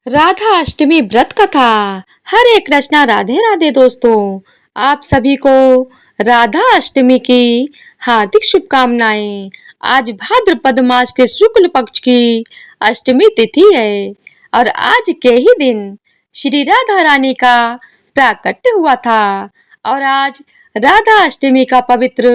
राधा अष्टमी व्रत कथा। हरे कृष्णा, राधे राधे दोस्तों। आप सभी को राधा अष्टमी की हार्दिक शुभकामनाएं। आज भाद्रपद मास के शुक्ल पक्ष की अष्टमी तिथि है और आज के ही दिन श्री राधा रानी का प्राकट्य हुआ था और आज राधा अष्टमी का पवित्र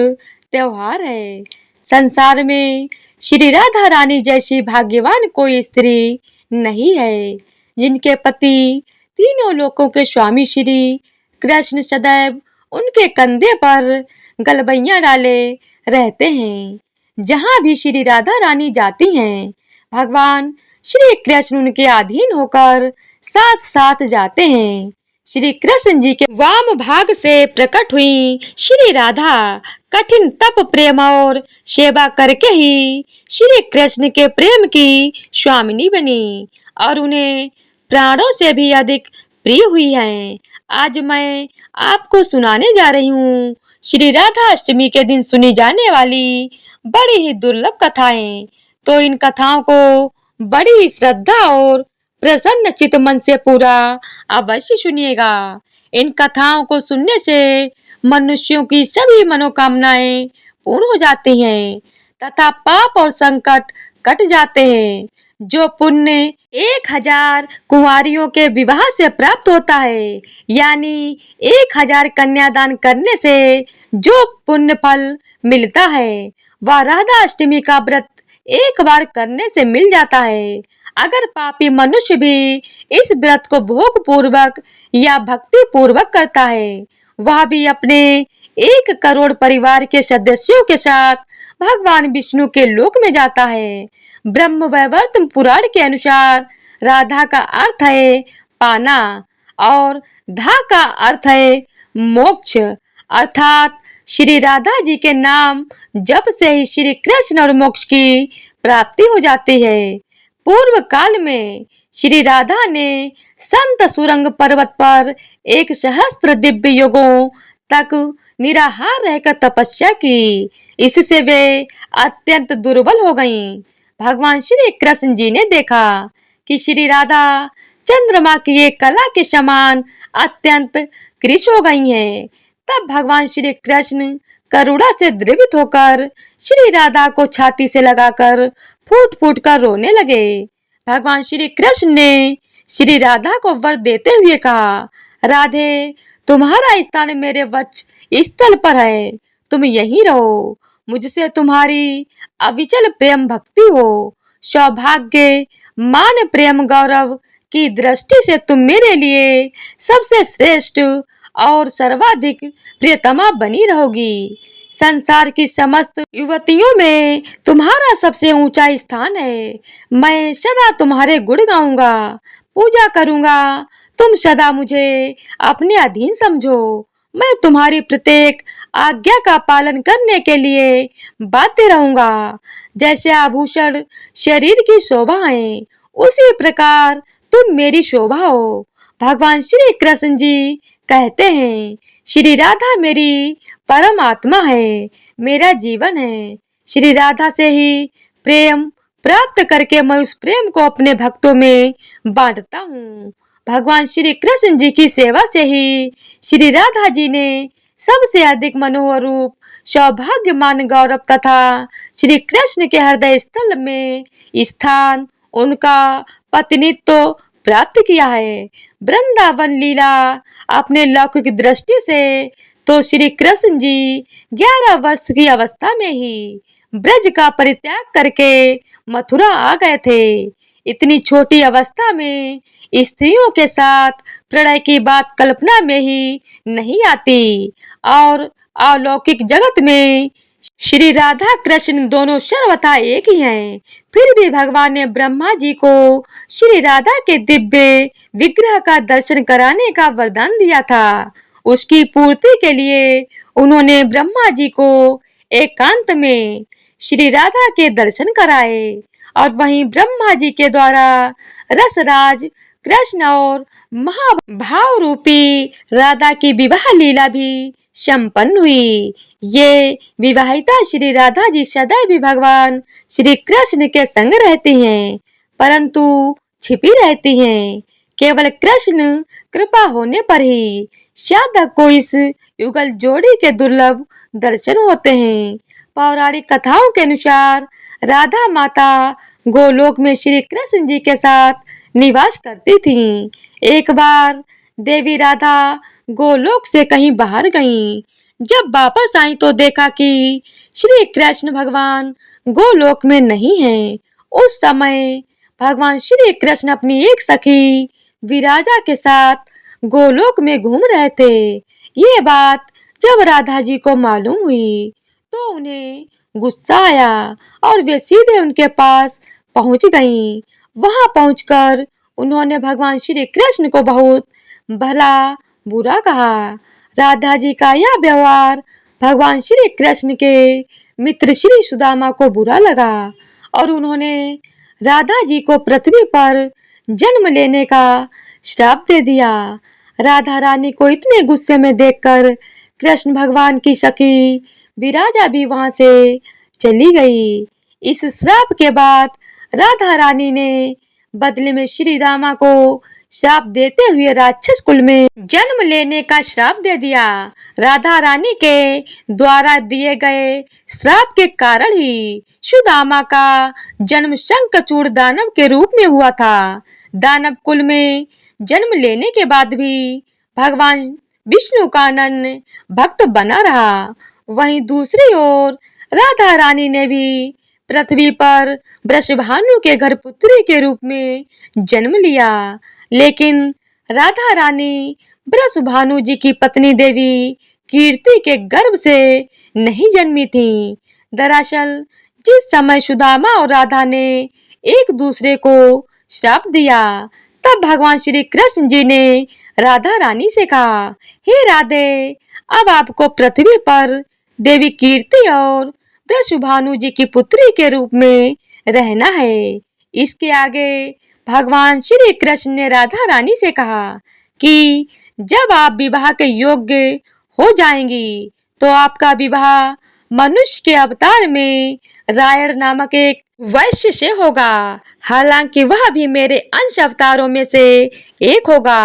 त्योहार है। संसार में श्री राधा रानी जैसी भाग्यवान कोई स्त्री नहीं है जिनके पति तीनों लोकों के स्वामी श्री कृष्ण सदैव उनके कंधे पर गलबैया डाले रहते हैं। जहाँ भी श्री राधा रानी जाती हैं, भगवान श्री कृष्ण उनके अधीन होकर साथ साथ जाते हैं। श्री कृष्ण जी के वाम भाग से प्रकट हुई श्री राधा कठिन तप प्रेम और सेवा करके ही श्री कृष्ण के प्रेम की स्वामिनी बनी और उन्हें प्राणों से भी अधिक प्रिय हुई हैं। आज मैं आपको सुनाने जा रही हूँ श्री राधा अष्टमी के दिन सुनी जाने वाली बड़ी ही दुर्लभ कथाएं। तो इन कथाओं को बड़ी ही श्रद्धा और प्रसन्न चित मन से पूरा अवश्य सुनिएगा। इन कथाओं को सुनने से मनुष्यों की सभी मनोकामनाएं पूर्ण हो जाती हैं तथा पाप और संकट कट जाते हैं। जो पुण्य 1000 कुंवारियों के विवाह से प्राप्त होता है, यानी 1000 कन्यादान करने से जो पुण्य फल मिलता है, वह राधा अष्टमी का व्रत एक बार करने से मिल जाता है। अगर पापी मनुष्य भी इस व्रत को भोग पूर्वक या भक्ति पूर्वक करता है, वह भी अपने 1 करोड़ परिवार के सदस्यों के साथ भगवान विष्णु के लोक में जाता है। ब्रह्म वैवर्त पुराण के अनुसार राधा का अर्थ है पाना और धा का अर्थ है मोक्ष, अर्थात श्री राधा जी के नाम जप से ही श्री कृष्ण और मोक्ष की प्राप्ति हो जाती है। पूर्व काल में श्री राधा ने संत सुरंग पर्वत पर 1 सहस्त्र दिव्य युगों तक निराहार रहकर तपस्या की। इससे वे अत्यंत दुर्बल हो गईं। भगवान श्री कृष्ण जी ने देखा कि श्री राधा चंद्रमा की एक कला के समान अत्यंत कृश हो गई हैं। तब भगवान श्री कृष्ण करुणा से द्रवित होकर श्री राधा को छाती से लगाकर फूट फूट कर रोने लगे। भगवान श्री कृष्ण ने श्री राधा को वर देते हुए कहा, राधे, तुम्हारा स्थान मेरे वक्ष स्थल पर है, तुम यहीं रहो। मुझसे तुम्हारी अविचल प्रेम भक्ति हो, सौभाग्य, मान, प्रेम, गौरव की दृष्टि से तुम मेरे लिए सबसे श्रेष्ठ और सर्वाधिक प्रियतमा बनी रहोगी। संसार की समस्त युवतियों में तुम्हारा सबसे ऊंचा स्थान है। मैं सदा तुम्हारे गुण गाऊंगा, पूजा करूंगा। तुम सदा मुझे अपने अधीन समझो। मैं तुम्हारी प्रत्येक आज्ञा का पालन करने के लिए बाध्य रहूंगा। जैसे आभूषण शरीर की शोभा है, उसी प्रकार तुम मेरी शोभा हो। भगवान श्री कृष्ण जी कहते हैं, श्री राधा मेरी परमात्मा है, मेरा जीवन है। श्री राधा से ही प्रेम प्राप्त करके मैं उस प्रेम को अपने भक्तों में बांटता हूँ। भगवान श्री कृष्ण जी की सेवा से ही श्री राधा जी ने सबसे अधिक मनोहर रूप, सौभाग्यमान, गौरव तथा श्री कृष्ण के हृदय स्थल में स्थान, उनका पत्नीत्व प्राप्त किया है। वृंदावन लीला अपने लौकिक दृष्टि से तो श्री कृष्ण जी 11 वर्ष की अवस्था में ही ब्रज का परित्याग करके मथुरा आ गए थे। इतनी छोटी अवस्था में स्त्रियों के साथ प्रणय की बात कल्पना में ही नहीं आती और अलौकिक जगत में श्री राधा कृष्ण दोनों सर्वथा एक ही हैं। फिर भी भगवान ने ब्रह्मा जी को श्री राधा के दिव्य विग्रह का दर्शन कराने का वरदान दिया था। उसकी पूर्ति के लिए उन्होंने ब्रह्मा जी को एकांत में श्री राधा के दर्शन कराए और वहीं ब्रह्मा जी के द्वारा रसराज कृष्ण और महाभाव रूपी राधा की विवाह लीला भी संपन्न हुई। ये विवाहिता श्री राधा जी सदैव भी भगवान श्री कृष्ण के संग रहती हैं, परंतु छिपी रहती हैं। केवल कृष्ण कृपा होने पर ही साधक को इस युगल जोड़ी के दुर्लभ दर्शन होते हैं। पौराणिक कथाओं के अनुसार राधा माता गोलोक में श्री कृष्ण जी के साथ निवास करती थीं। एक बार देवी राधा गोलोक से कहीं बाहर गईं। जब वापस आई तो देखा कि श्री कृष्ण भगवान गोलोक में नहीं हैं। उस समय भगवान श्री कृष्ण अपनी एक सखी विराजा के साथ गोलोक में घूम रहे थे। ये बात जब राधा जी को मालूम हुई तो उन्हें गुस्सा आया और वे सीधे उनके पास पहुंच गईं। वहां पहुंचकर उन्होंने भगवान श्री कृष्ण को बहुत भला बुरा कहा। राधा जी का यह व्यवहार भगवान श्री कृष्ण के मित्र श्री सुदामा को बुरा लगा और उन्होंने राधा जी को पृथ्वी पर जन्म लेने का श्राप दे दिया। राधा रानी को इतने गुस्से में देखकर कृष्ण भगवान की सखी विराजा भी वहां से चली गई। इस श्राप के बाद राधा रानी ने बदले में श्री रामा को श्राप देते हुए राक्षस कुल में जन्म लेने का श्राप दे दिया। राधा रानी के द्वारा दिए गए श्राप के कारण ही सुदामा का जन्म शंखचूड़ दानव के रूप में हुआ था। दानव कुल में जन्म लेने के बाद भी भगवान विष्णु का अनन्य भक्त बना रहा। वहीं दूसरी ओर राधा रानी ने भी पृथ्वी पर वृषभानु के घर पुत्री के रूप में जन्म लिया। लेकिन राधा रानी वृषभानु जी की पत्नी देवी कीर्ति के गर्भ से नहीं जन्मी थी। दरअसल जिस समय सुदामा और राधा ने एक दूसरे को श्राप दिया तब भगवान श्री कृष्ण जी ने राधा रानी से कहा, हे राधे, अब आपको पृथ्वी पर देवी कीर्ति और वृषभानु जी की पुत्री के रूप में रहना है। इसके आगे भगवान श्री कृष्ण ने राधा रानी से कहा कि जब आप विवाह के योग्य हो जाएंगी तो आपका विवाह मनुष्य के अवतार में रायण नामक एक वैश्य से होगा। हालांकि वह भी मेरे अंश अवतारों में से एक होगा।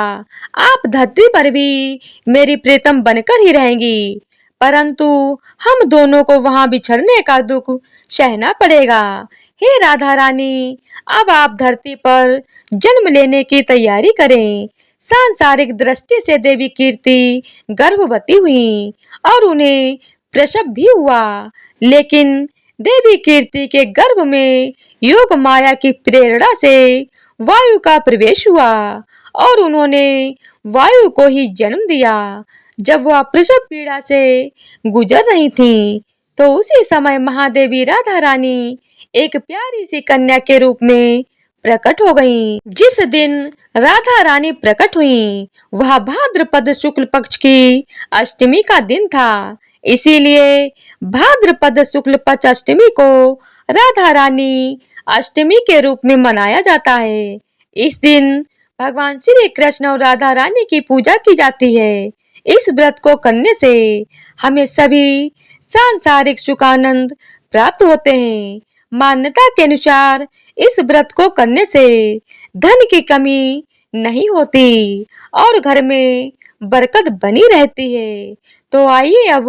आप धरती पर भी मेरी प्रीतम बनकर ही रहेंगी, परंतु हम दोनों को वहां बिछड़ने का दुख सहना पड़ेगा। हे राधा रानी, अब आप धरती पर जन्म लेने की तैयारी करें। सांसारिक दृष्टि से देवी कीर्ति गर्भवती हुई और उन्हें प्रसव भी हुआ, लेकिन देवी कीर्ति के गर्भ में योग माया की प्रेरणा से वायु का प्रवेश हुआ और उन्होंने वायु को ही जन्म दिया। जब वह प्रसव पीड़ा से गुजर रही थीं, तो उसी समय महादेवी राधा रानी एक प्यारी सी कन्या के रूप में प्रकट हो गईं। जिस दिन राधा रानी प्रकट हुईं, वह भाद्रपद शुक्ल पक्ष की अष्टमी का दिन था। इसीलिए भाद्रपद शुक्ल पक्ष अष्टमी को राधा रानी अष्टमी के रूप में मनाया जाता है। इस दिन भगवान श्री कृष्ण और राधा रानी की पूजा की जाती है। इस व्रत को करने से हमें सभी सांसारिक सुखानंद प्राप्त होते हैं। मान्यता के अनुसार इस व्रत को करने से धन की कमी नहीं होती और घर में बरकत बनी रहती है। तो आइए अब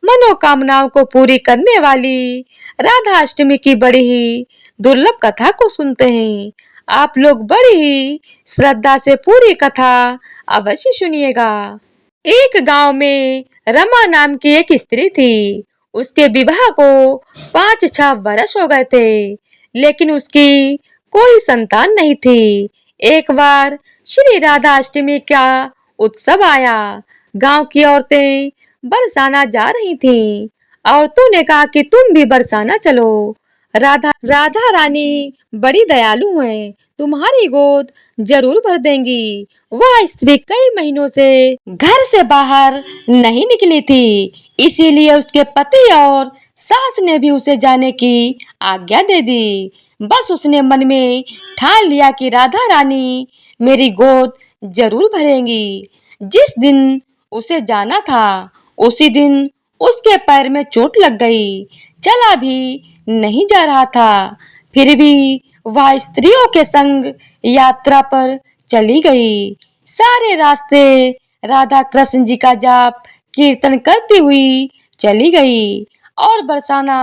मनोकामनाओं को पूरी करने वाली राधा अष्टमी की बड़ी ही दुर्लभ कथा को सुनते हैं। आप लोग बड़ी ही श्रद्धा से पूरी कथा अवश्य सुनिएगा। एक गांव में रमा नाम की एक स्त्री थी। उसके विवाह को 5-6 वर्ष हो गए थे, लेकिन उसकी कोई संतान नहीं थी। एक बार श्री राधा अष्टमी का उत्सव आया। गांव की औरतें बरसाना जा रही थीं। औरतों ने कहा कि तुम भी बरसाना चलो। राधा रानी बड़ी दयालु हैं, तुम्हारी गोद जरूर भर देंगी। वह स्त्री कई महीनों से घर से बाहर नहीं निकली थी, इसीलिए उसके पति और सास ने भी उसे जाने की आज्ञा दे दी। बस उसने मन में ठान लिया कि राधा रानी मेरी गोद जरूर भरेंगी। जिस दिन उसे जाना था उसी दिन उसके पैर में चोट लग गई। चला भी नहीं जा रहा था, फिर भी वह स्त्रियों के संग यात्रा पर चली गई। सारे रास्ते राधा कृष्ण जी का जाप कीर्तन करती हुई चली गई और बरसाना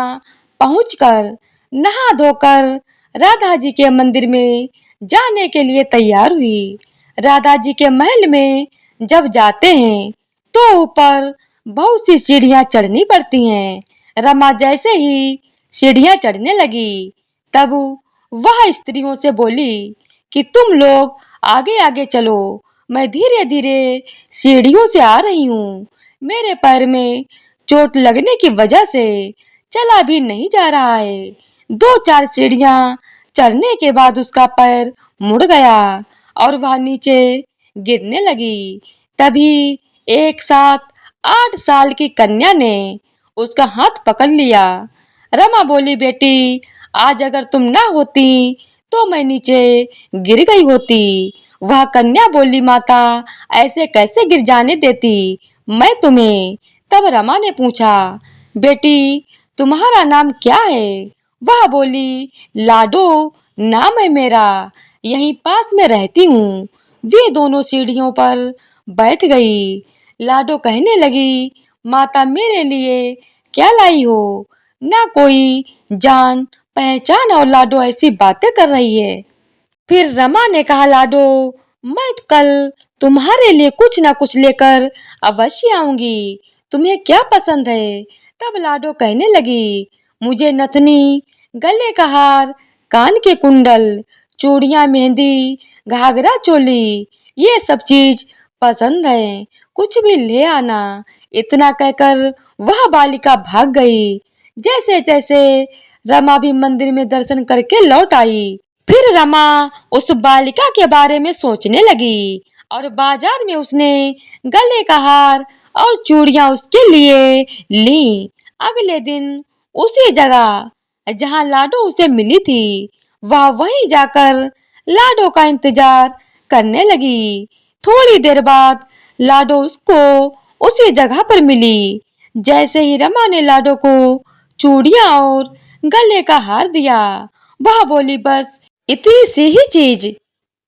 पहुंचकर नहा धोकर राधा जी के मंदिर में जाने के लिए तैयार हुई। राधा जी के महल में जब जाते हैं तो ऊपर बहुत सी सीढ़ियां चढ़नी पड़ती हैं। रमा जैसे ही सीढ़ियां चढ़ने लगी तब वह स्त्रियों से बोली कि तुम लोग आगे आगे चलो, मैं धीरे धीरे सीढ़ियों से आ रही हूँ। मेरे पैर में चोट लगने की वजह से चला भी नहीं जा रहा है। दो चार सीढ़ियां चढ़ने के बाद उसका पैर मुड़ गया और वह नीचे गिरने लगी। तभी एक साथ 8 साल की कन्या ने उसका हाथ पकड़ लिया। रमा बोली, बेटी आज अगर तुम ना होती तो मैं नीचे गिर गई होती। वह कन्या बोली, माता ऐसे कैसे गिर जाने देती मैं तुम्हें। तब रमा ने पूछा, बेटी तुम्हारा नाम क्या है। वह बोली, लाडो नाम है मेरा, यहीं पास में रहती हूँ। वे दोनों सीढ़ियों पर बैठ गई। लाडो कहने लगी, माता मेरे लिए क्या लाई हो। ना कोई जान पहचान और लाडो ऐसी बातें कर रही है। फिर रमा ने कहा, लाडो मैं कल तुम्हारे लिए कुछ ना कुछ लेकर अवश्य आऊंगी। तुम्हें क्या पसंद है। तब लाडो कहने लगी, मुझे नथनी, गले का हार, कान के कुंडल, चूड़ियां, मेहंदी, घाघरा चोली, ये सब चीज पसंद है, कुछ भी ले आना। इतना कहकर वह बालिका भाग गई। जैसे जैसे रमा भी मंदिर में दर्शन करके लौट आई। फिर रमा उस बालिका के बारे में सोचने लगी और बाजार में उसने गले का हार और चूड़ियां उसके लिए ली। अगले दिन उसी जगह जहां लाडो उसे मिली थी वह वहीं जाकर लाडो का इंतजार करने लगी। थोड़ी देर बाद लाडो उसको उसी जगह पर मिली। जैसे ही रमा ने लाडो को चूड़ियां और गले का हार दिया वह बोली, बस इतनी सी ही चीज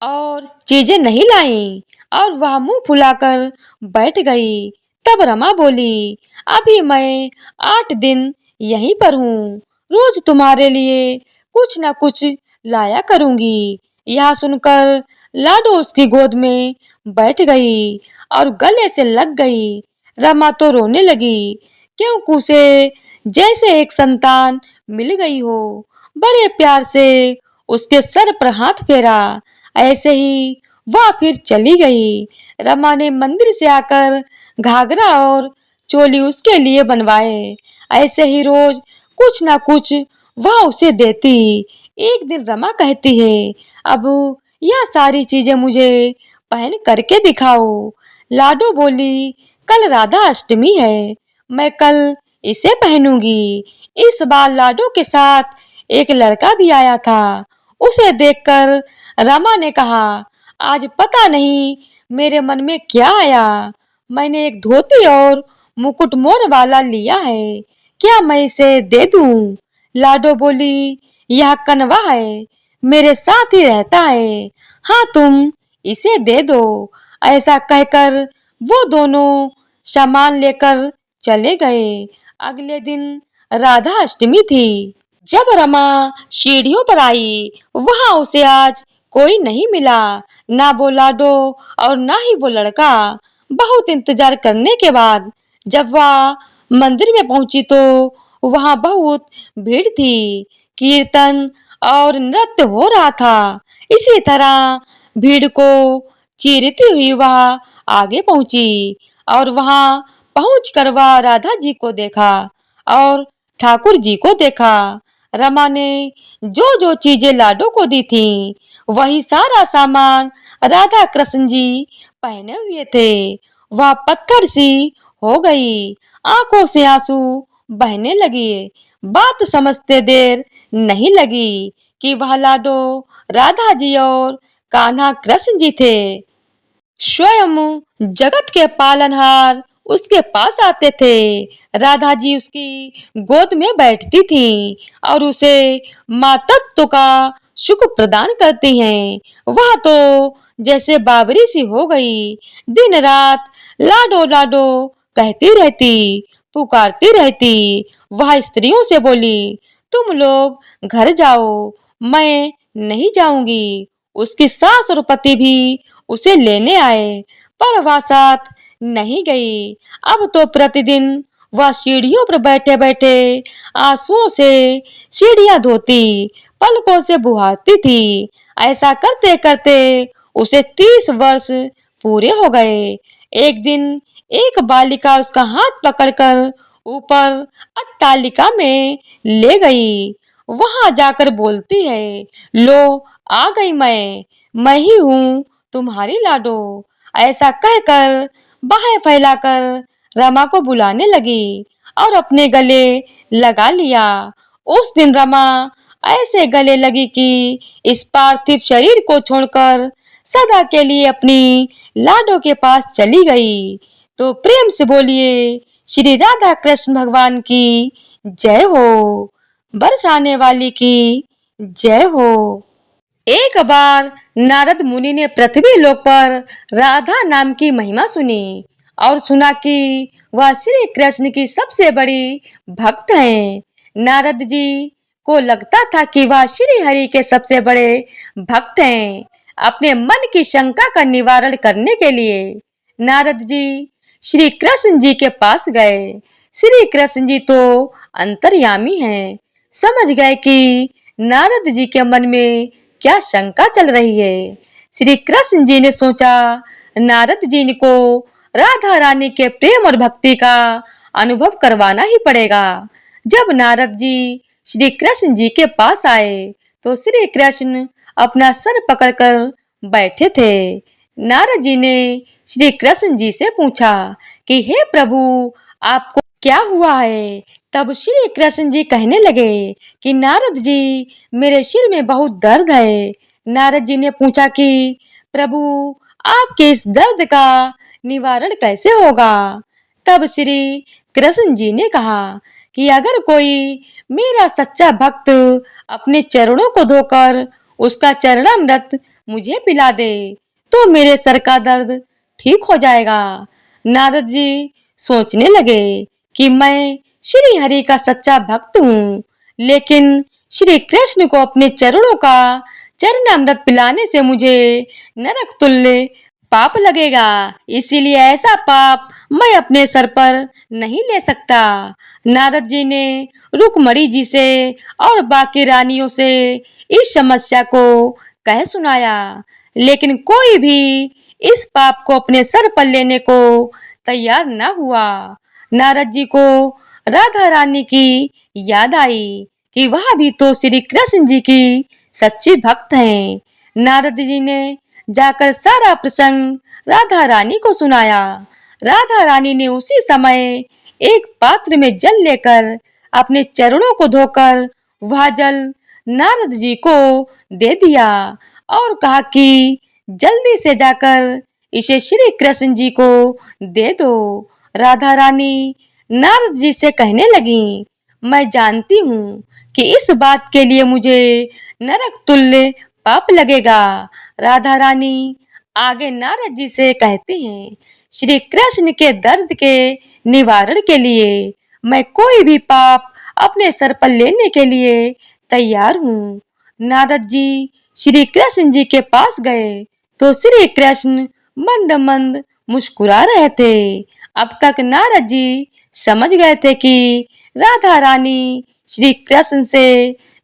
और चीजें नहीं लाई, और वह मुंह फुलाकर बैठ गई। तब रमा बोली, अभी मैं 8 दिन यहीं पर हूँ, रोज तुम्हारे लिए कुछ न कुछ लाया करूंगी। यह सुनकर लाडो उसकी गोद में बैठ गई और गले से लग गई। रमा तो रोने लगी क्योंकि उसे जैसे एक संतान मिल गई हो। बड़े प्यार से उसके सर पर हाथ फेरा। ऐसे ही वह फिर चली गई। रमा ने मंदिर से आकर घाघरा और चोली उसके लिए बनवाए। ऐसे ही रोज कुछ ना कुछ वह उसे देती। एक दिन रमा कहती है, अब यह सारी चीजें मुझे पहन करके दिखाओ। लाडो बोली, कल राधा अष्टमी है, मैं कल इसे पहनूंगी। इस बार लाडो के साथ एक लड़का भी आया था। उसे देखकर रमा ने कहा, आज पता नहीं मेरे मन में क्या आया, मैंने एक धोती और मुकुट मोर वाला लिया है, क्या मैं इसे दे दूं। लाडो बोली, यह कनवा है, मेरे साथ ही रहता है, हाँ तुम इसे दे दो। ऐसा कहकर वो दोनों सामान लेकर चले गए। अगले दिन राधा अष्टमी थी। जब रमा सीढ़ियों पर आई वहां उसे आज कोई नहीं मिला, ना वो लाडो और ना ही वो लड़का। बहुत इंतजार करने के बाद जब वह मंदिर में पहुंची तो वहां बहुत भीड़ थी। कीर्तन और नृत्य हो रहा था। इसी तरह भीड़ को चीरती हुई वह आगे पहुंची और वहां पहुंचकर वह राधा जी को देखा और ठाकुर जी को देखा। रमा ने जो जो चीजें लाडो को दी थी वही सारा सामान राधा कृष्ण जी पहने हुए थे। वह पत्थर सी हो गई, आंखों से आंसू बहने लगे। बात समझते देर नहीं लगी कि वह लाडो राधा जी और कान्हा कृष्ण जी थे। स्वयं जगत के पालनहार उसके पास आते थे। राधा जी उसकी गोद में बैठती थी और उसे माँ तत्व का सुख प्रदान करती हैं, वह तो जैसे बावरी सी हो गई। दिन रात लाडो लाडो कहती रहती, पुकारती रहती। वह स्त्रियों से बोली, तुम लोग घर जाओ, मैं नहीं जाऊंगी। उसकी सास और पति भी उसे लेने आए, पर वह साथ नहीं गई। अब तो प्रतिदिन वह सीढ़ियों पर बैठे बैठे आंसुओं से सीढ़ियां धोती, पलकों से बुहाती थी। ऐसा करते करते उसे 30 वर्ष पूरे हो गए। एक दिन एक बालिका उसका हाथ पकड़कर ऊपर अट्टालिका में ले गई। वहां जाकर बोलती है, लो आ गई मैं ही हूँ तुम्हारी लाडो। ऐसा कहकर बाहें फैलाकर रमा को बुलाने लगी और अपने गले लगा लिया। उस दिन रमा ऐसे गले लगी कि इस पार्थिव शरीर को छोड़कर सदा के लिए अपनी लाडो के पास चली गई। तो प्रेम से बोलिए, श्री राधा कृष्ण भगवान की जय हो, बरसाने वाली की जय हो। एक बार नारद मुनि ने पृथ्वी लोक पर राधा नाम की महिमा सुनी और सुना कि वह श्री कृष्ण की सबसे बड़ी भक्त हैं। नारद जी को लगता था कि वह श्री हरि के सबसे बड़े भक्त हैं। अपने मन की शंका का निवारण करने के लिए नारद जी श्री कृष्ण जी के पास गए। श्री कृष्ण जी तो अंतर्यामी हैं, समझ गए कि नारद जी के मन में क्या शंका चल रही है। श्री कृष्ण जी ने सोचा, नारद जी को राधा रानी के प्रेम और भक्ति का अनुभव करवाना ही पड़ेगा। जब नारद जी श्री कृष्ण जी के पास आए तो श्री कृष्ण अपना सर पकड़कर बैठे थे। नारद जी ने श्री कृष्ण जी से पूछा कि हे प्रभु, आपको क्या हुआ है? तब श्री कृष्ण जी कहने लगे कि नारद जी, मेरे सिर में बहुत दर्द है। नारद जी ने पूछा कि प्रभु, आपके इस दर्द का निवारण कैसे होगा? तब श्री कृष्ण जी ने कहा कि अगर कोई मेरा सच्चा भक्त अपने चरणों को धोकर उसका चरणामृत मुझे पिला दे तो मेरे सर का दर्द ठीक हो जाएगा। नारद जी सोचने लगे कि मैं श्री हरि का सच्चा भक्त हूँ, लेकिन श्री कृष्ण को अपने चरणों का चरणामृत पिलाने से मुझे नरक तुल्य पाप लगेगा, इसीलिए ऐसा पाप मैं अपने सर पर नहीं ले सकता। नारद जी ने रुक्मणी जी से और बाकी रानियों से इस समस्या को कह सुनाया, लेकिन कोई भी इस पाप को अपने सर पर लेने को तैयार न हुआ। नारद जी को राधा रानी की याद आई कि वह भी तो श्री कृष्ण जी की सच्ची भक्त हैं। नारद जी ने जाकर सारा प्रसंग राधा रानी को सुनाया। राधा रानी ने उसी समय एक पात्र में जल लेकर अपने चरणों को धोकर वह जल नारद जी को दे दिया और कहा कि जल्दी से जाकर इसे श्री कृष्ण जी को दे दो। राधा रानी नारद जी से कहने लगी, मैं जानती हूँ कि इस बात के लिए मुझे नरक तुल्य पाप लगेगा। राधा रानी आगे नारद जी से कहती हैं, श्री कृष्ण के दर्द के निवारण के लिए मैं कोई भी पाप अपने सर पर लेने के लिए तैयार हूँ। नारद जी श्री कृष्ण जी के पास गए तो श्री कृष्ण मंद मंद मुस्कुरा रहे थे। अब तक नारद जी समझ गए थे कि राधा रानी श्री कृष्ण से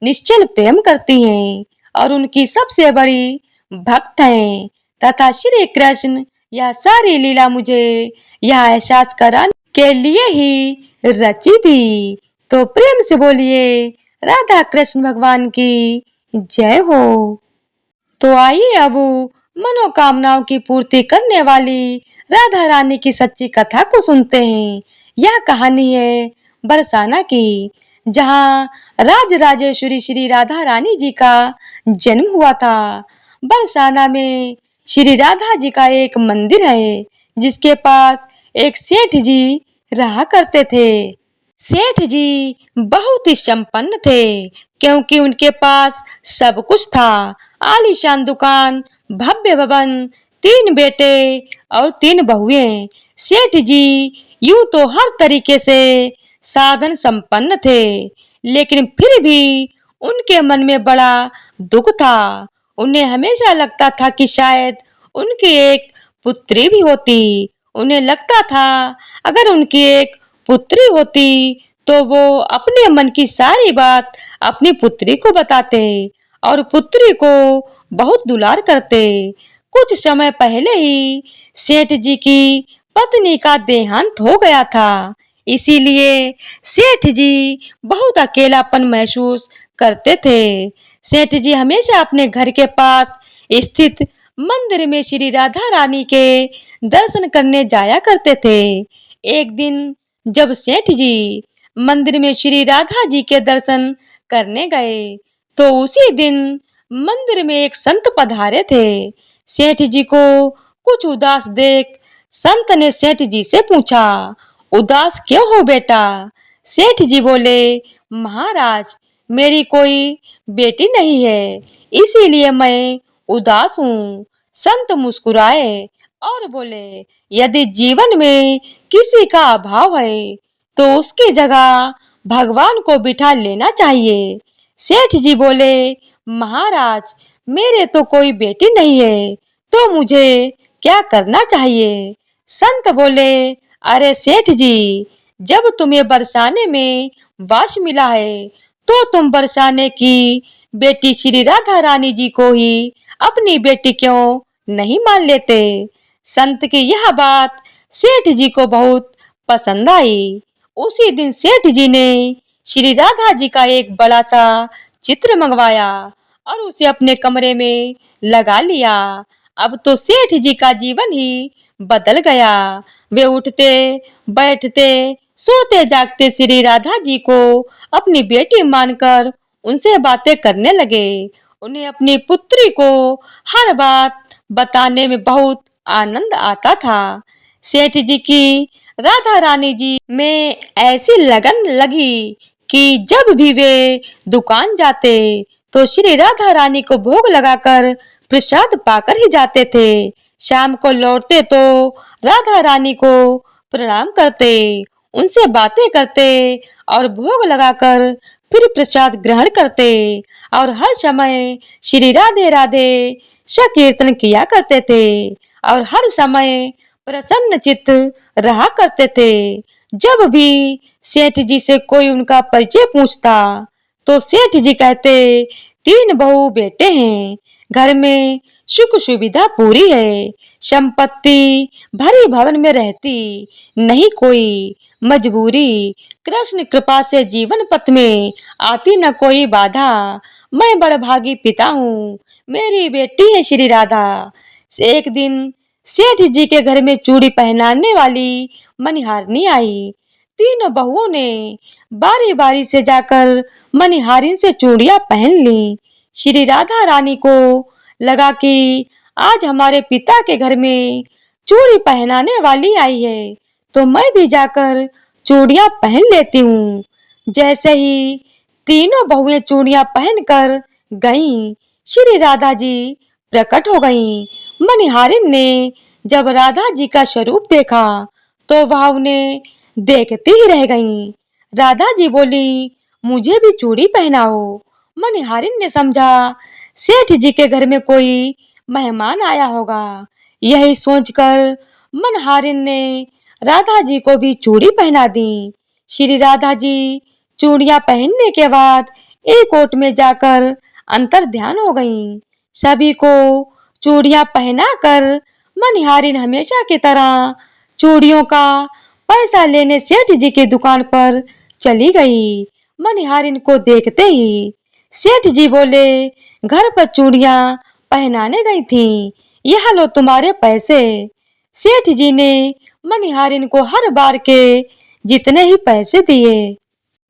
निश्चल प्रेम करती हैं और उनकी सबसे बड़ी भक्त हैं, तथा श्री कृष्ण यह सारी लीला मुझे यह एहसास कराने के लिए ही रची थी। तो प्रेम से बोलिए, राधा कृष्ण भगवान की जय हो। तो आइए अब मनोकामनाओं की पूर्ति करने वाली राधा रानी की सच्ची कथा को सुनते हैं। यह कहानी है बरसाना की, जहाँ राज राजेश्वरी श्री राधा रानी जी का जन्म हुआ था। बरसाना में श्री राधा जी का एक मंदिर है, जिसके पास एक सेठ जी रहा करते थे। सेठ जी बहुत ही संपन्न थे, क्योंकि उनके पास सब कुछ था। आलीशान दुकान, भव्य भवन, 3 बेटे और 3 बहुएं। सेठ जी यूं तो हर तरीके से साधन संपन्न थे, लेकिन फिर भी उनके मन में बड़ा दुख था। उन्हें हमेशा लगता था कि शायद उनकी एक पुत्री भी होती। उन्हें लगता था अगर उनकी एक पुत्री होती तो वो अपने मन की सारी बात अपनी पुत्री को बताते और पुत्री को बहुत दुलार करते। कुछ समय पहले ही सेठ जी की पत्नी का देहांत हो गया था, इसीलिए सेठ जी बहुत अकेलापन महसूस करते थे। सेठ जी हमेशा अपने घर के पास स्थित मंदिर में श्री राधा रानी के दर्शन करने जाया करते थे। एक दिन जब सेठ जी मंदिर में श्री राधा जी के दर्शन करने गए, तो उसी दिन मंदिर में एक संत पधारे थे। सेठ जी को कुछ उदास देख संत ने सेठ जी से पूछा, उदास क्यों हो बेटा? सेठ जी बोले, महाराज मेरी कोई बेटी नहीं है, इसीलिए मैं उदास हूँ। संत मुस्कुराए और बोले, यदि जीवन में किसी का अभाव है तो उसकी जगह भगवान को बिठा लेना चाहिए। सेठ जी बोले, महाराज मेरे तो कोई बेटी नहीं है, तो मुझे क्या करना चाहिए? संत बोले, अरे सेठ जी, जब तुम्हें बरसाने में वास मिला है तो तुम बरसाने की बेटी श्री राधा रानी जी को ही अपनी बेटी क्यों नहीं मान लेते? संत की यह बात सेठ जी को बहुत पसंद आई। उसी दिन सेठ जी ने श्री राधा जी का एक बड़ा सा चित्र मंगवाया और उसे अपने कमरे में लगा लिया। अब तो सेठ जी का जीवन ही बदल गया। वे उठते, बैठते, सोते जागते श्री राधा जी को अपनी बेटी मानकर उनसे बातें करने लगे। उन्हें अपनी पुत्री को हर बात बताने में बहुत आनंद आता था। सेठ जी की राधा रानी जी में ऐसी लगन लगी कि जब भी वे दुकान जाते तो श्री राधा रानी को भोग लगाकर प्रसाद पाकर ही जाते थे। शाम को लौटते तो राधा रानी को प्रणाम करते, उनसे बातें करते और भोग लगाकर फिर प्रसाद ग्रहण करते और हर समय श्री राधे राधे संकीर्तन किया करते थे और हर समय प्रसन्न चित्त रहा करते थे। जब भी सेठ जी से कोई उनका परिचय पूछता तो सेठ जी कहते, 3 बहू बेटे हैं, घर में सुख सुविधा पूरी है, संपत्ति भरी भवन में रहती, नहीं कोई मजबूरी, कृष्ण कृपा से जीवन पथ में आती न कोई बाधा, मैं बड़भागी पिता हूँ, मेरी बेटी है श्री राधा। एक दिन सेठ जी के घर में चूड़ी पहनाने वाली मनिहारनी आई। 3 बहुओं ने बारी बारी से जाकर मनिहारिन से चूड़ियां पहन ली। श्री राधा रानी को लगा कि आज हमारे पिता के घर में चूड़ी पहनाने वाली आई है, तो मैं भी जाकर चूड़ियां पहन लेती हूँ। जैसे ही तीनों बहुएं चूड़ियां पहनकर गईं, श्री राधा जी प्रकट हो गईं। मनिहारिन ने जब राधा जी का स्वरूप देखा तो वह उन्हें देखती ही रह गईं। राधा जी बोली, मुझे भी चूड़ी पहनाओ। मनिहारिन ने समझा सेठ जी के घर में कोई मेहमान आया होगा। यही सोचकर मनहारिन ने राधा जी को भी चूड़ी पहना दी। श्री राधा जी चूड़ियां पहनने के बाद एक ओट में जाकर अंतर ध्यान हो गईं। सभी को चूड़ियां पहनाकर मनिहारिन हमेशा की तरह चूड़ियों का पैसा लेने सेठ जी की दुकान पर चली गई। मनिहारिन को देखते ही सेठ जी बोले, घर पर चूड़ियां पहनाने गई थी, यह लो तुम्हारे पैसे। सेठ जी ने मनिहारिन को हर बार के जितने ही पैसे दिए।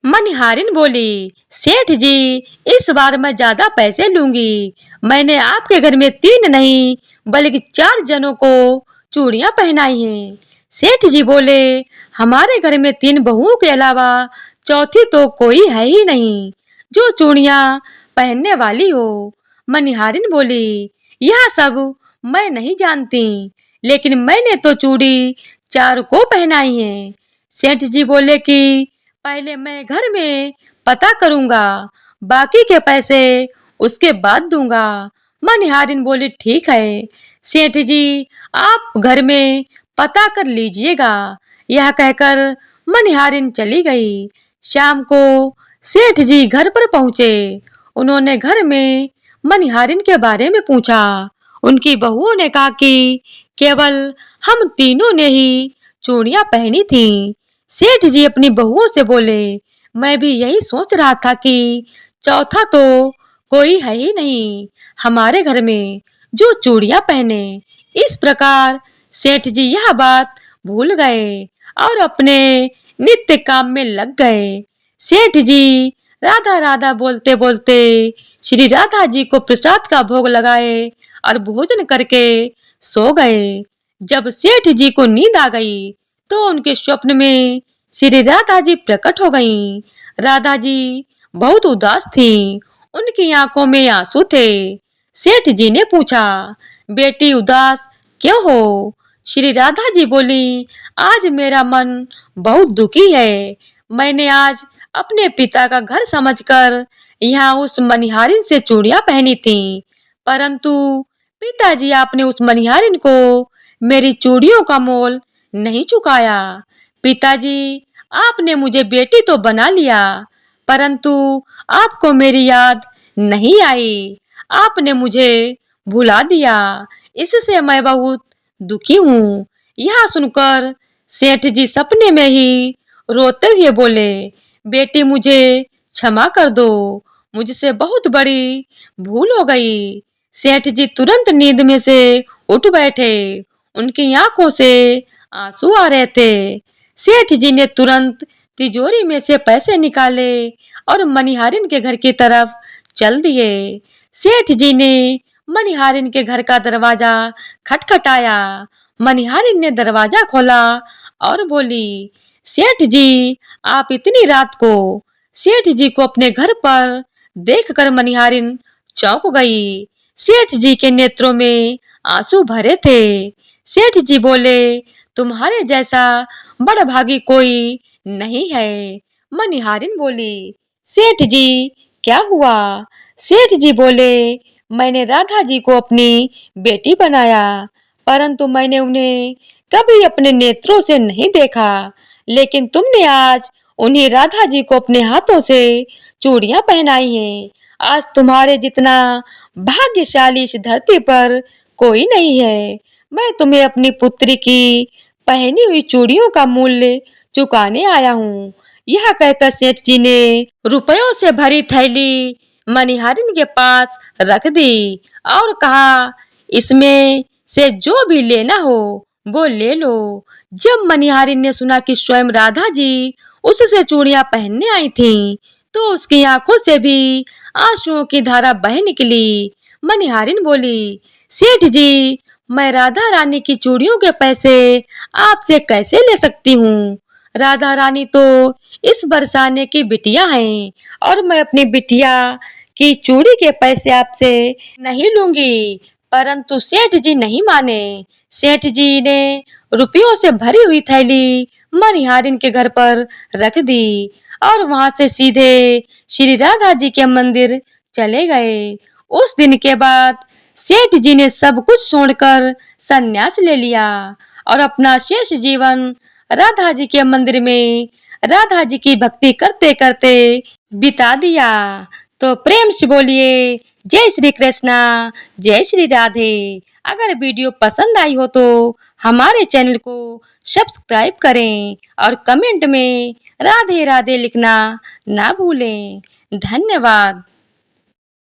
मनिहारिन बोली, सेठ जी इस बार मैं ज्यादा पैसे लूंगी। मैंने आपके घर में 3 नहीं बल्कि 4 जनों को चूड़ियां पहनाई हैं। सेठ जी बोले, हमारे घर में 3 बहुओं के अलावा चौथी तो कोई है ही नहीं। जो चूड़ियां पहनने वाली हो। मनिहारिन बोली, यह सब मैं नहीं जानती, लेकिन मैंने तो चूड़ी चार को पहनाई है। सेठ जी बोले कि पहले मैं घर में पता करूंगा, बाकी के पैसे उसके बाद दूंगा। मनिहारिन बोली, ठीक है सेठ जी, आप घर में पता कर लीजिएगा। यह कहकर मनिहारिन चली गई। शाम को सेठ जी घर पर पहुंचे। उन्होंने घर में मनिहारिन के बारे में पूछा। उनकी बहुओं ने कहा कि केवल हम तीनों ने ही चूड़ियां पहनी थी। सेठ जी अपनी बहुओं से बोले, मैं भी यही सोच रहा था कि चौथा तो कोई है ही नहीं हमारे घर में जो चूड़ियां पहने। इस प्रकार सेठ जी यह बात भूल गए और अपने नित्य काम में लग गए। सेठ जी राधा राधा बोलते बोलते श्री राधा जी को प्रसाद का भोग लगाए और भोजन करके सो गए। जब सेठ जी को नींद आ गई तो उनके स्वप्न में श्री राधा जी प्रकट हो गईं। राधा जी बहुत उदास थी, उनकी आंखों में आंसू थे। सेठ जी ने पूछा, बेटी उदास क्यों हो? श्री राधा जी बोली, आज मेरा मन बहुत दुखी है। मैंने आज अपने पिता का घर समझकर यहाँ उस मनिहारिन से चूड़ियां पहनी थी, परंतु पिताजी आपने उस मनिहारिन को मेरी चूड़ियों का मोल नहीं चुकाया। पिताजी आपने मुझे बेटी तो बना लिया, परंतु आपको मेरी याद नहीं आई। आपने मुझे भुला दिया, इससे मैं बहुत दुखी हूँ। यह सुनकर सेठ जी सपने में ही रोते हुए बोले, बेटी मुझे क्षमा कर दो, मुझसे बहुत बड़ी भूल हो गई। सेठ जी तुरंत नींद में से उठ बैठे, उनकी आंखों से आंसू आ रहे थे। सेठ जी ने तुरंत तिजोरी में से पैसे निकाले और मनिहारिन के घर की तरफ चल दिए। सेठ जी ने मनिहारिन के घर का दरवाजा खटखटाया। मनिहारिन ने दरवाजा खोला और बोली, सेठ जी आप इतनी रात को? सेठ जी को अपने घर पर देखकर मनिहारिन चौंक गई। सेठ जी के नेत्रों में आंसू भरे थे। सेठ जी बोले, तुम्हारे जैसा बड़भागी कोई नहीं है। मनिहारिन बोली, सेठ जी क्या हुआ? सेठ जी बोले, मैंने राधा जी को अपनी बेटी बनाया, परंतु मैंने उन्हें कभी अपने नेत्रों से नहीं देखा, लेकिन तुमने आज उन्हीं राधा जी को अपने हाथों से चूड़ियां पहनाई हैं। आज तुम्हारे जितना भाग्यशाली इस धरती पर कोई नहीं है। मैं तुम्हें अपनी पुत्री की पहनी हुई चूड़ियों का मूल्य चुकाने आया हूँ। यह कहकर सेठ जी ने रुपयों से भरी थैली मनिहारिन के पास रख दी और कहा, इसमें से जो भी लेना हो वो ले लो। जब मनिहारिन ने सुना कि स्वयं राधा जी उससे चूड़ियां पहनने आई थीं, तो उसकी आंखों से भी आंसुओं की धारा बह निकली। मनिहारिन बोली, सेठ जी मैं राधा रानी की चूड़ियों के पैसे आपसे कैसे ले सकती हूँ? राधा रानी तो इस बरसाने की बिटिया हैं और मैं अपनी बिटिया की चूड़ी के पैसे आपसे नहीं लूंगी। परंतु सेठ जी नहीं माने। सेठ जी ने रुपयों से भरी हुई थैली मनिहारिन के घर पर रख दी और वहां से सीधे श्री राधा जी के मंदिर चले गए। उस दिन के बाद सेठ जी ने सब कुछ छोड़कर संन्यास ले लिया और अपना शेष जीवन राधा जी के मंदिर में राधा जी की भक्ति करते करते बिता दिया। तो प्रेम से बोलिए जय श्री कृष्णा, जय श्री राधे। अगर वीडियो पसंद आई हो तो हमारे चैनल को सब्सक्राइब करें और कमेंट में राधे राधे लिखना ना भूलें। धन्यवाद।